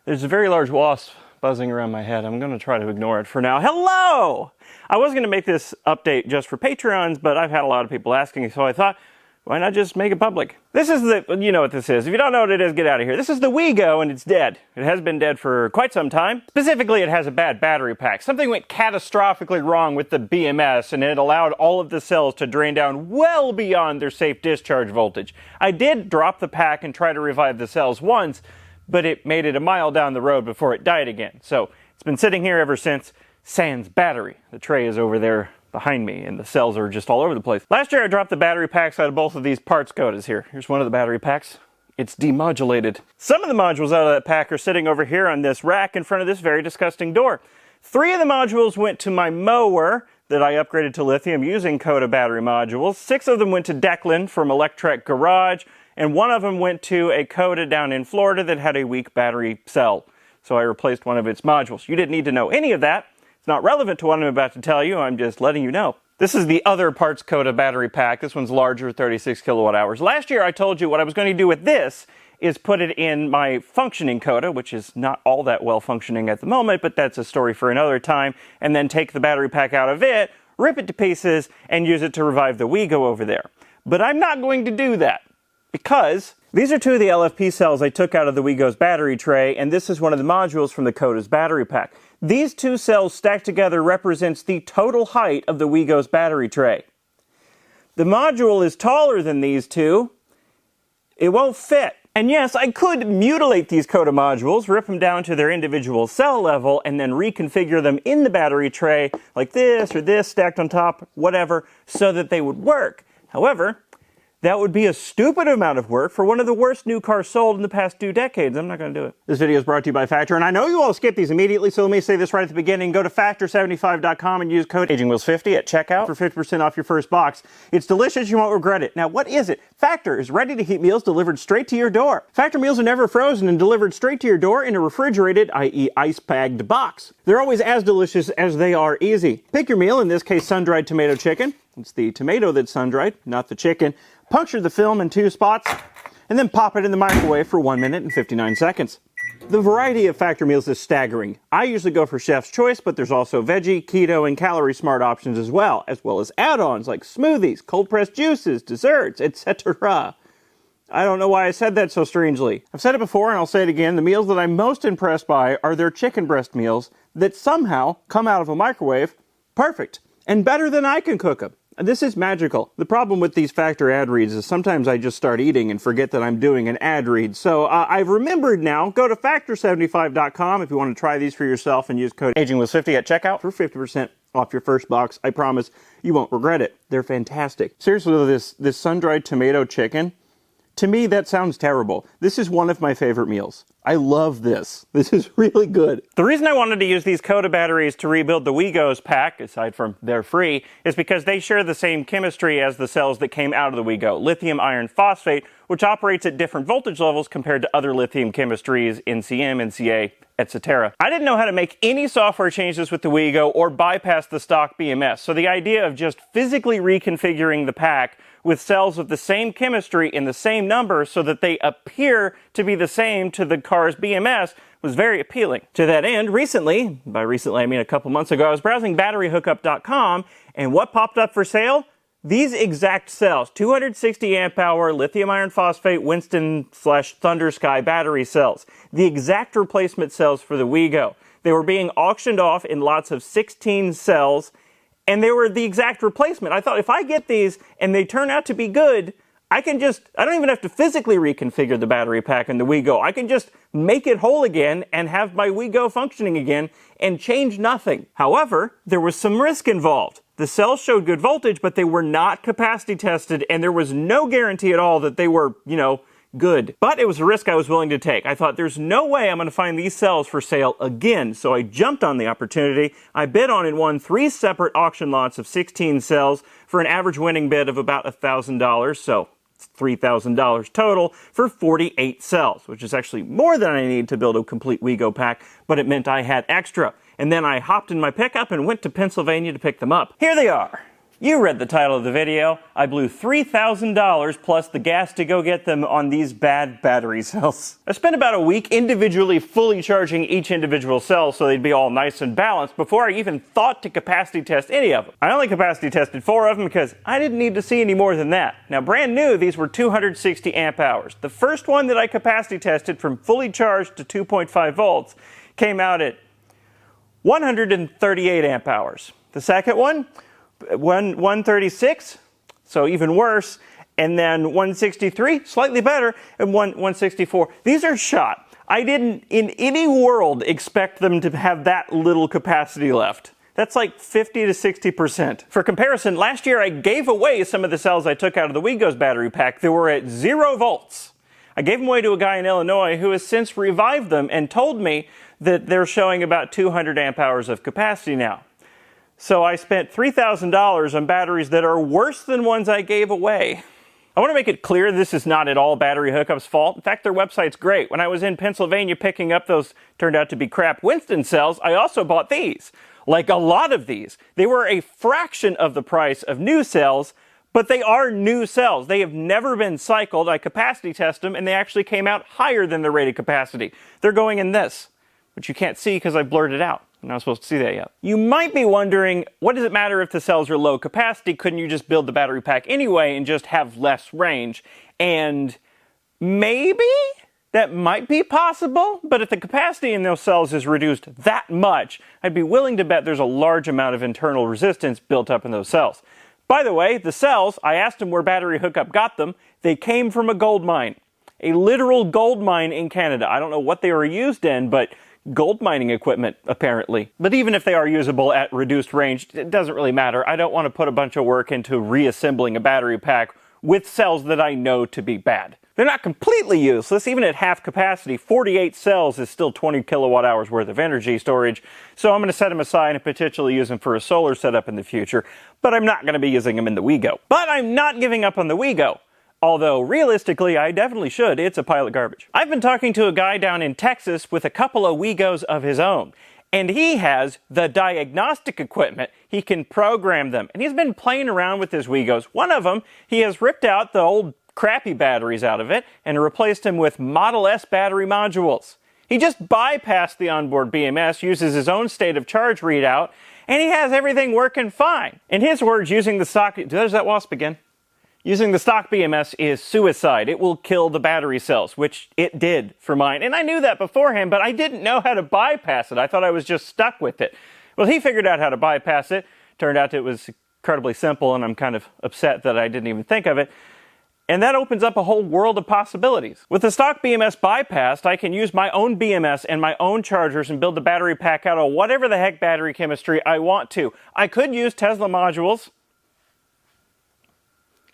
There's a very large wasp buzzing around my head. I'm going to try to ignore it for now. Hello! I was going to make this update just for Patreons, but I've had a lot of people asking, so I thought, why not just make it public? This is you know what this is. If you don't know what it is, get out of here. This is the WeGo, and it's dead. It has been dead for quite some time. Specifically, it has a bad battery pack. Something went catastrophically wrong with the BMS, and it allowed all of the cells to drain down well beyond their safe discharge voltage. I did drop the pack and try to revive the cells once, but it made it a mile down the road before it died again. So it's been sitting here ever since. Sans battery. The tray is over there behind me, and the cells are just all over the place. Last year I dropped the battery packs out of both of these parts codas here. Here's one of the battery packs. It's demodulated. Some of the modules out of that pack are sitting over here on this rack in front of this very disgusting door. 3 of the modules went to my mower that I upgraded to lithium using Coda battery modules. 6 of them went to Declan from Electrek Garage, and 1 of them went to a Coda down in Florida that had a weak battery cell. So I replaced one of its modules. You didn't need to know any of that. It's not relevant to what I'm about to tell you. I'm just letting you know. This is the other parts Coda battery pack. This one's larger, 36 kilowatt hours. Last year I told you what I was going to do with this is put it in my functioning Coda, which is not all that well functioning at the moment, but that's a story for another time, and then take the battery pack out of it, rip it to pieces, and use it to revive the WeGo over there. But I'm not going to do that, because these are 2 of the LFP cells I took out of the WeGo's battery tray, and this is one of the modules from the Coda's battery pack. These 2 cells stacked together represents the total height of the WeGo's battery tray. The module is taller than these 2. It won't fit. And yes, I could mutilate these Coda modules, rip them down to their individual cell level, and then reconfigure them in the battery tray, like this or this, stacked on top, whatever, so that they would work. However, that would be a stupid amount of work for one of the worst new cars sold in the past 2 decades. I'm not going to do it. This video is brought to you by Factor, and I know you all skip these immediately, so let me say this right at the beginning. Go to Factor75.com and use code AgingWheels50 at checkout for 50% off your first box. It's delicious, you won't regret it. Now, what is it? Factor is ready-to-heat meals delivered straight to your door. Factor meals are never frozen and delivered straight to your door in a refrigerated, i.e. ice-bagged box. They're always as delicious as they are easy. Pick your meal, in this case sun-dried tomato chicken. It's the tomato that's sun-dried, not the chicken. Puncture the film in 2 spots, and then pop it in the microwave for 1 minute and 59 seconds. The variety of Factor meals is staggering. I usually go for Chef's Choice, but there's also veggie, keto, and calorie-smart options as well as add-ons like smoothies, cold-pressed juices, desserts, etc. I don't know why I said that so strangely. I've said it before, and I'll say it again, the meals that I'm most impressed by are their chicken breast meals that somehow come out of a microwave perfect, and better than I can cook them. This is magical. The problem with these Factor ad reads is sometimes I just start eating and forget that I'm doing an ad read. So I've remembered now. Go to Factor75.com if you want to try these for yourself and use code AgingWheels50 at checkout for 50% off your first box. I promise you won't regret it. They're fantastic. Seriously though, this sun-dried tomato chicken, to me that sounds terrible. This is one of my favorite meals. I love this. This is really good. The reason I wanted to use these Coda batteries to rebuild the WeGo's pack, aside from they're free, is because they share the same chemistry as the cells that came out of the WeGo, lithium iron phosphate, which operates at different voltage levels compared to other lithium chemistries, NCM, NCA, etc. I didn't know how to make any software changes with the WeGo or bypass the stock BMS, so the idea of just physically reconfiguring the pack with cells of the same chemistry in the same number so that they appear to be the same to the car's BMS was very appealing. To that end, recently, by recently I mean a couple months ago, I was browsing batteryhookup.com, and what popped up for sale? These exact cells, 260 amp hour lithium iron phosphate Winston/Thunder Sky battery cells. The exact replacement cells for the WeGo. They were being auctioned off in lots of 16 cells, and they were the exact replacement. I thought if I get these and they turn out to be good, I don't even have to physically reconfigure the battery pack in the WeGo. I can just make it whole again and have my WeGo functioning again and change nothing. However, there was some risk involved. The cells showed good voltage, but they were not capacity tested, and there was no guarantee at all that they were, good. But it was a risk I was willing to take. I thought there's no way I'm going to find these cells for sale again, so I jumped on the opportunity. I bid on and won 3 separate auction lots of 16 cells for an average winning bid of about $1,000, so it's $3,000 total for 48 cells, which is actually more than I need to build a complete WeGo pack, but it meant I had extra. And then I hopped in my pickup and went to Pennsylvania to pick them up. Here they are. You read the title of the video. I blew $3,000 plus the gas to go get them on these bad battery cells. I spent about a week individually fully charging each individual cell so they'd be all nice and balanced before I even thought to capacity test any of them. I only capacity tested 4 of them because I didn't need to see any more than that. Now, brand new, these were 260 amp hours. The first one that I capacity tested from fully charged to 2.5 volts came out at 138 amp hours. The second one, 136, so even worse, and then 163, slightly better, and 164. These are shot. I didn't in any world expect them to have that little capacity left. That's like 50 to 60%. For comparison, last year I gave away some of the cells I took out of the Wegos battery pack that were at 0 volts. I gave them away to a guy in Illinois who has since revived them and told me that they're showing about 200 amp hours of capacity now. So I spent $3,000 on batteries that are worse than ones I gave away. I want to make it clear this is not at all Battery Hookup's fault. In fact, their website's great. When I was in Pennsylvania picking up those turned out to be crap Winston cells, I also bought these. Like a lot of these. They were a fraction of the price of new cells, but they are new cells. They have never been cycled. I capacity test them, and they actually came out higher than the rated capacity. They're going in this, which you can't see because I blurred it out. I'm not supposed to see that yet. You might be wondering, what does it matter if the cells are low capacity? Couldn't you just build the battery pack anyway and just have less range? And maybe that might be possible, but if the capacity in those cells is reduced that much, I'd be willing to bet there's a large amount of internal resistance built up in those cells. By the way, the cells, I asked them where Battery Hookup got them. They came from a gold mine. A literal gold mine in Canada. I don't know what they were used in, but gold mining equipment, apparently. But even if they are usable at reduced range, it doesn't really matter. I don't want to put a bunch of work into reassembling a battery pack with cells that I know to be bad. They're not completely useless. Even at half capacity, 48 cells is still 20 kilowatt hours worth of energy storage. So I'm going to set them aside and potentially use them for a solar setup in the future. But I'm not going to be using them in the Wego. But I'm not giving up on the Wego. Although, realistically, I definitely should. It's a pile of garbage. I've been talking to a guy down in Texas with a couple of Wegos of his own. And he has the diagnostic equipment. He can program them. And he's been playing around with his Wegos. One of them, he has ripped out the old crappy batteries out of it and replaced them with Model S battery modules. He just bypassed the onboard BMS, uses his own state of charge readout, and he has everything working fine. In his words, using the stock... There's that wasp again. Using the stock BMS is suicide. It will kill the battery cells, which it did for mine. And I knew that beforehand, but I didn't know how to bypass it. I thought I was just stuck with it. Well, he figured out how to bypass it. Turned out it was incredibly simple, and I'm kind of upset that I didn't even think of it. And that opens up a whole world of possibilities. With the stock BMS bypassed, I can use my own BMS and my own chargers and build the battery pack out of whatever the heck battery chemistry I want to. I could use Tesla modules,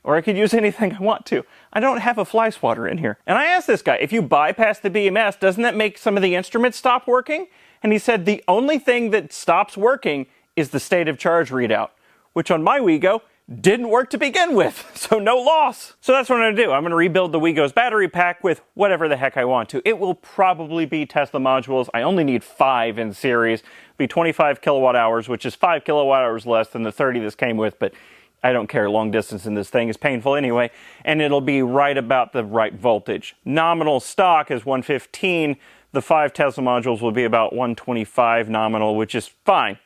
or I could use anything I want to. I don't have a fly swatter in here. And I asked this guy, if you bypass the BMS, doesn't that make some of the instruments stop working? And he said the only thing that stops working is the state of charge readout, which on my Wego didn't work to begin with, so no loss. So that's what I'm gonna do. I'm gonna rebuild the Wego's battery pack with whatever the heck I want to. It will probably be Tesla modules. I only need 5 in series. It'll be 25 kilowatt hours, which is 5 kilowatt hours less than the 30 this came with, but I don't care. Long distance in this thing is painful anyway, and it'll be right about the right voltage. Nominal stock is 115. The 5 Tesla modules will be about 125 nominal, which is fine.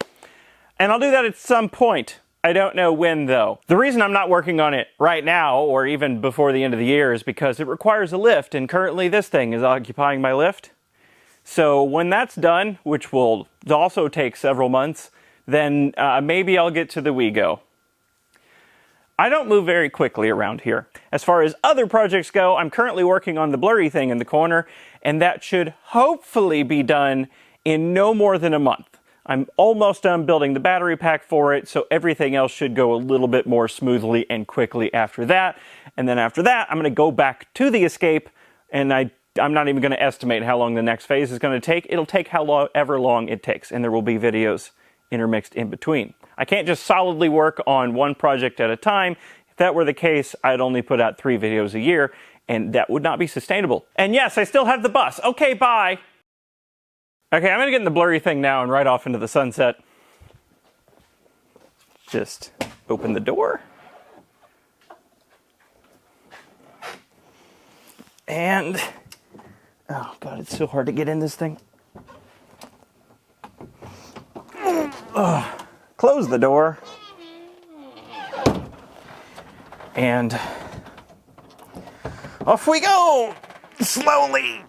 And I'll do that at some point. I don't know when, though. The reason I'm not working on it right now, or even before the end of the year, is because it requires a lift, and currently this thing is occupying my lift. So when that's done, which will also take several months, then maybe I'll get to the Wego. I don't move very quickly around here. As far as other projects go, I'm currently working on the blurry thing in the corner, and that should hopefully be done in no more than a month. I'm almost done building the battery pack for it, so everything else should go a little bit more smoothly and quickly after that. And then after that, I'm going to go back to the Escape, and I'm not even going to estimate how long the next phase is going to take. It'll take however long it takes, and there will be videos intermixed in between. I can't just solidly work on one project at a time. If that were the case, I'd only put out 3 videos a year, and that would not be sustainable. And yes, I still have the bus. Okay, bye. Okay, I'm going to get in the blurry thing now and ride off into the sunset. Just Open the door. And, oh God, it's so hard to get in this thing. Close the door. And off we go, slowly.